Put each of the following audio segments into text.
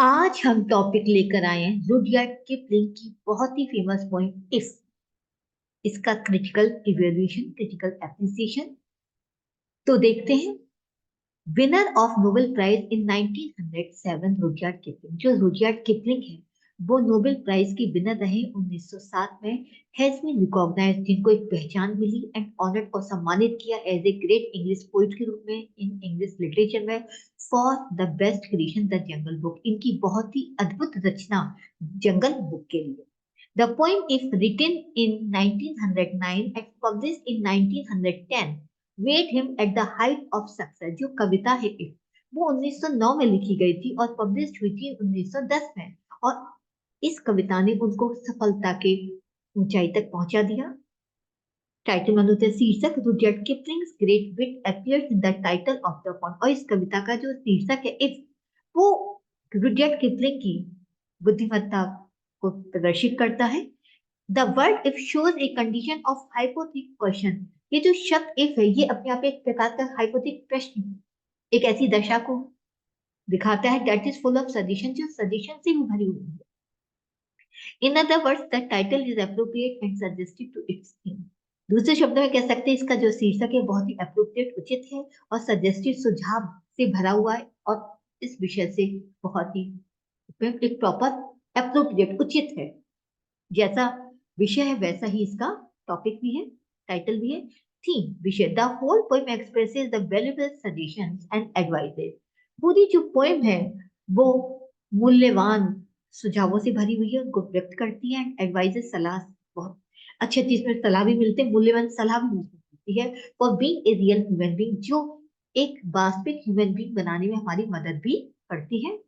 आज हम टॉपिक लेकर आए हैं रुडयार्ड किपलिंग की बहुत ही फेमस पॉइंट इफ। इसका क्रिटिकल इवैल्यूएशन, क्रिटिकल एप्रिसिएशन। तो देखते हैं। Winner of Nobel prize in 1907 Rudyard Kipling. जो रुडयार्ड किपलिंग है वो नोबेल प्राइज की विनर रहे 1907 में। हैज बीन रिकॉग्नाइज्ड, जिनको एक पहचान मिली एंड ऑनर्ड और सम्मानित किया as a great English poet के रूप में इन इंग्लिश लिटरेचर में for the best creation the Jungle Book. इनकी बहुत ही अद्भुत रचना जंगल बुक के लिए। The poem is written in 1909 and published in 1910 made him at the height of success। जो कविता है इफ, वो 1909 में लिखी गई थी और पब्लिश हुई थी 1910 में। और इस कविता ने उनको सफलता के ऊंचाई तक पहुंचा दिया। टाइटल में होता है शीर्षक Rudyard Kipling's great wit appears in the title of the poem. और इस कविता का जो शीर्षक है इफ, वो रुडयार्ड किपलिंग की बुद्धिमत्ता को प्रदर्शित करता है। The word if shows a condition of hypothetic question. ये जो शब्द इफ है ये अपने आप एक प्रकार का हाइपोथेटिक प्रश्न, एक ऐसी दशा को दिखाता है that is full of suggestion, जो सजेशन से भी भरी हुई है। In other words the title is appropriate and suggestive to its theme. दूसरे शब्दों में कह सकते हैं इसका जो शीर्षक है बहुत ही अप्रोप्रिएट, उचित है और सजेस्टिव, सुझाव से भरा हुआ है। और इस विषय से बहुत ही एक प्रॉपर अप्रोप्रिएट, उचित है। जैसा विषय है वैसा ही इसका टॉपिक भी है, टाइटल भी है। थीम, विषय। The whole poem expresses the valuable suggestions and advices. पूरी जो पोएम है वो मूल्यवान सुझावों से भरी हुई है, उनको व्यक्त करती है। एंड एडवाइसेस, सलाह, बहुत अच्छे चीज में सलाह भी मिलते हैं, मूल्यवान सलाह भी मिलती है। For being a real human being, जो एक वास्तविक ह्यूमन बीइंग बनाने में हमारी मदद भी करती है।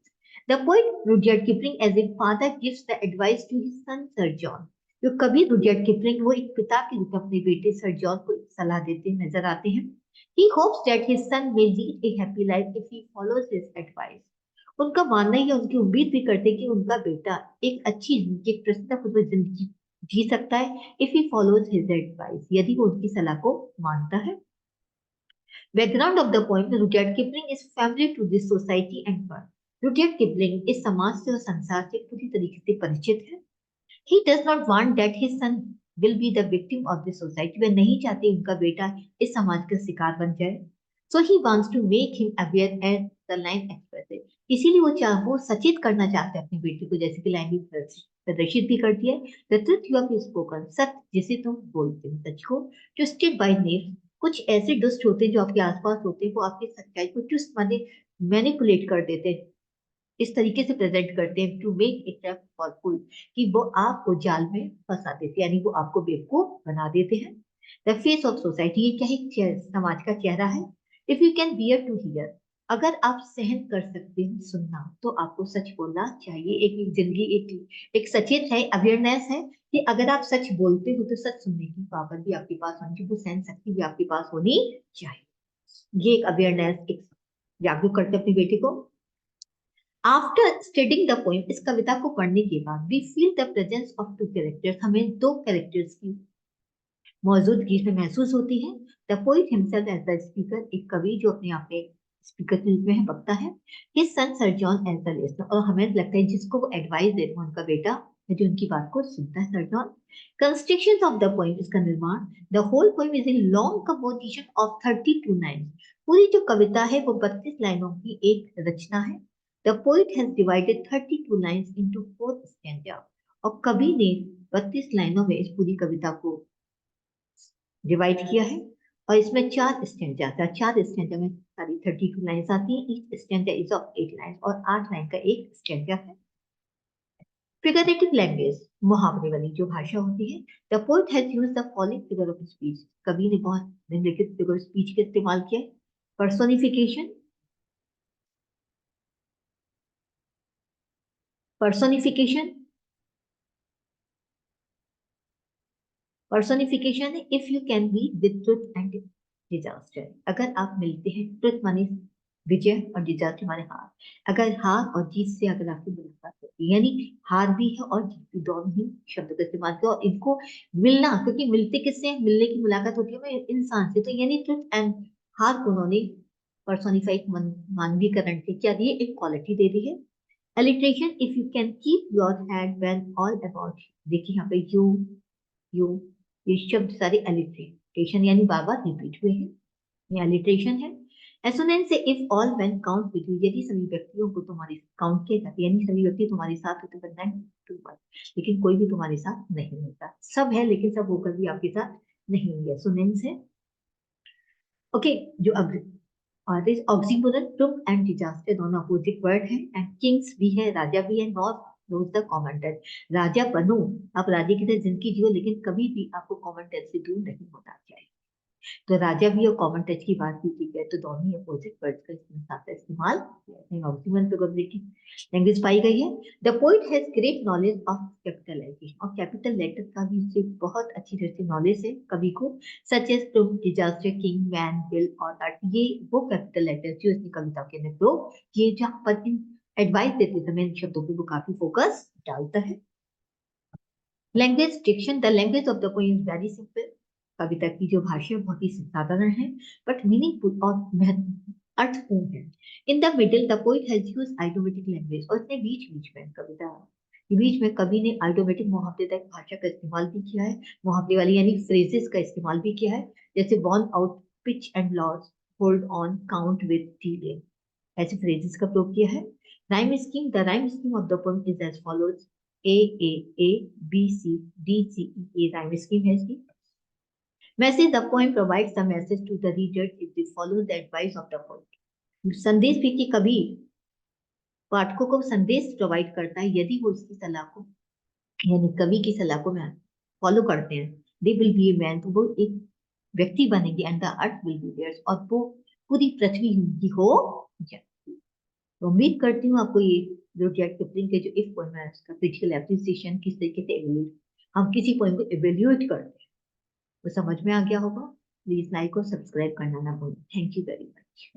The poet Rudyard Kipling as a father gives the advice to his son Sir John। जो कवि रुडयार्ड किपलिंग वो एक पिता के रूप में अपने बेटे सर जॉन को एक सलाह देते नजर आते हैं। He hopes that his son may lead a happy life if he follows his advice। उनका मानना ही है, उनकी उम्मीद भी करते हैं कि उनका बेटा एक अच्छी जिंदगी, एक प्रसन्नपूर्वक जिंदगी जी सकता है if he follows his advice, यदि वो उनकी सलाह को मानता है। Background of the poem, Rudyard Kipling is family to this society and world. Rudyard Kipling इस समाज से और संसार से पूरी तरीके से परिचित है। He does not want that his son will be the victim of this society। वह नहीं चाहते उनका बेटा इस समाज का शिकार बन जाए। So he wants to make him aware as the line expresses। इसीलिए वो सचेत करना चाहते हैं अपने बेटे को, जैसे कि लाइन भी प्रदर्शित भी करती है। The truth you have spoken, सत्य जिसे तुम बोलते हो, सच को twisted by knaves। कुछ ऐसे दुष्ट होते हैं जो आपके आसपास होते हैं, वो आपकी सच्चाई को ट्विस्ट माने मैनिपुलेट कर देते हैं, इस तरीके से प्रेजेंट करते हैं टू मेक इट फॉरफुल, कि वो आपको जाल में फंसा देते हैं, यानी वो आपको बेवकूफ बना देते हैं। द फेस ऑफ सोसाइटी, ये क्या है, समाज का चेहरा है। If you can bear to hear, अगर आप सहन कर सकते हैं सुनना, तो आपको सच बोलना चाहिए। एक जिंदगी, एक सचेत है, अवेयरनेस है कि अगर आप सच बोलते हो तो सच सुनने की पावर भी आपके पास होनी चाहिए, वो सहन शक्ति भी आपके पास होनी चाहिए। ये एक अवेयरनेस, एक जागरूक करते अपने बेटे को। आफ्टर स्टडिंग द पोएम, इस कविता को पढ़ने के बाद, we feel the presence of two characters, हमें दो कैरेक्टर्स की मौजूदगी इसमें महसूस होती है। The poet himself as the speaker, एक कवि जो अपने आप में स्पीकर के रूप में है, वक्ता है। His son Sir John as the listener, और हमें लगता है जिसको वो एडवाइस दे रहे हैं उनका बेटा है, जो उनकी बात को सुनता है, Sir John. Construction of the poem, इसका निर्माण। The whole poem is a long composition of 32 lines. पूरी जो कविता है वो 32 लाइनों की एक रचना है। The poet has divided 32 lines into 4 stanza. और कवि ने 32 लाइनों में इस पूरी कविता को डिवाइड किया है। और इसमें 4 स्टैंजा आता है, 4 स्टैंजा में सारी 32 लाइन्स आती हैं। Each stanza is of 8 lines, और 8 लाइन का एक स्टैंजा है। फिगरेटिव लैंग्वेज, मुहावरे वाली जो भाषा होती है। The poet has used the following figure of speech, कवि ने बहुत निम्नलिखित फिगर ऑफ स्पीच का इस्तेमाल किया। पर्सोनिफिकेशन, पर्सोनिफिकेशन, पर्सोनिफिकेशन है if you can be with truth and disaster. अगर आप मिलते हैं, ट्रुथ माने विजय और डिजास्टर माने हार। अगर हार और जीत से अगर आपकी मुलाकात होती है, यानी हार भी है और जीत भी, दोनों ही शब्द का इस्तेमाल किया। और इनको मिलना, क्योंकि मिलते किससे हैं, मिलने की मुलाकात होती है इंसान से, तो यानी ट्रुथ एंड हार को उन्होंने पर्सोनिफाइड, मानवीकरण से क्या दिए, एक क्वालिटी दे दी है। Alliteration, if you can keep your head when all about you. देखिए यहाँ पे you, ये शब्द सारे alliteration यानी बार बार रिपीट हुए हैं, ये alliteration है। Assonance से if all men count with you, यदि सभी व्यक्तियों को तुम्हारे काउंट किया जाता है, यानी सभी व्यक्ति तुम्हारे साथ होते हैं, then to one, लेकिन कोई भी तुम्हारे साथ नहीं होता, सब है लेकिन सब होकर भी आपके साथ नहीं होंगे। Assonance है। ओके, जो अब और इस ऑक्सीमोरन, तुम एंड डिजास्टर दोनों अपोजिट वर्ड है, एंड किंग्स भी है, राजा भी है, नॉट नोज द कॉमन। राजा बनो, आप राजा की तरह जिंदगी जियो, लेकिन कभी भी आपको कॉमन टच से दूर नहीं होना चाहिए। तो राजा भी और कॉमन टच की बात की गई है, तो दोनों ही अपोजिट वर्ड्स का इसमें साथ इस्तेमाल ऑक्सीमोरन प्रोबेबिलिटी लैंग्वेज पाई गई है। The poet has great knowledge of capital letter, और कैपिटल लेटर का भी उसे बहुत अच्छी तरह से नॉलेज है कवि को, सच एज तुम, डिजास्टर, किंग, मैन, विल और अर्थ, ये वो कैपिटल लेटर जो इसने कविता के अंदर प्रयोग किए, जहां पर इन एडवाइस देते समय इन शब्दों पे वो काफी फोकस डालता है। Language diction, the language of the poem is very simple, कविता की जो भाषा बहुत ही साधारण है, बट मीनिंगफुल और अर्थपूर्ण है। In the middle the poet has used idiomatic language, और इसने बीच बीच में कविता के बीच में कवि ने आइडियोमेटिक मुहावरेदार भाषा का इस्तेमाल भी किया है, मुहावरे वाली यानी फ्रेजेस का इस्तेमाल भी किया है, जैसे born out, pitch and loss, hold on, count with delay, ऐसे फ्रेजेस का प्रयोग किया है। Rhyme scheme, the rhyme scheme of the poem is as follows, A A A B C D C E, a rhyme scheme है इसकी। Message, the poem provides the message to the reader if they follow the advice of the poet, संदेश भी कि कभी पाठकों को संदेश provide करता है यदि वो इसकी सलाह को, यानी कवि की सलाह को फॉलो करते हैं, they will be a man, तो वो एक व्यक्ति बनेंगे, and the earth will be theirs, और वो पूरी पृथ्वी उनकी हो जाएगी। तो उम्मीद करती हूँ आपको ये रुडयार्ड किपलिंग के जो इफ पोएम है उसका क्रिटिकल एप्रिसिएशन किस तरीके से हम किसी पोएम को एवेल्यूएट करते हैं वो समझ में आ गया होगा। प्लीज लाइक और सब्सक्राइब करना ना भूलें। Thank you very much.